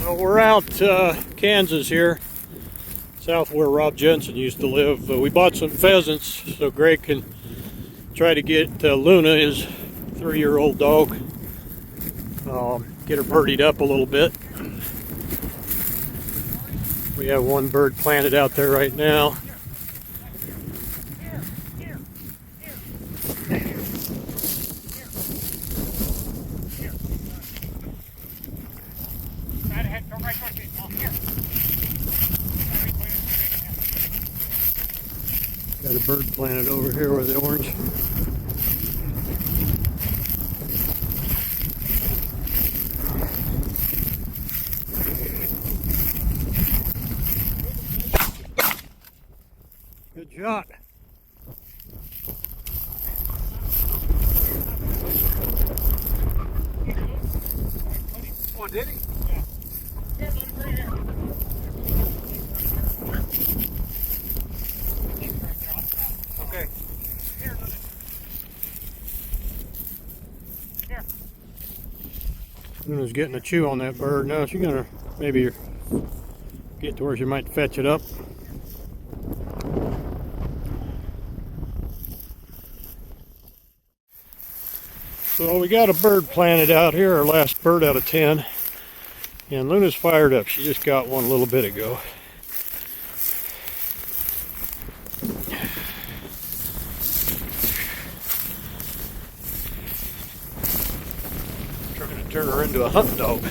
Well, we're out Kansas here, south where Rob Jensen used to live. We bought some pheasants so Greg can try to get Luna, his 3-year-old dog, get her birdied up a little bit. We have one bird planted out there right now. Got a bird planted over here with the orange. Good shot. Oh, did he? Yeah. Okay. Here. Luna's getting a chew on that bird. Now she's gonna maybe get to where she might fetch it up. So we got a bird planted out here, our last bird out of 10. And Luna's fired up. She just got one a little bit ago. Trying to turn her into a hunt dog.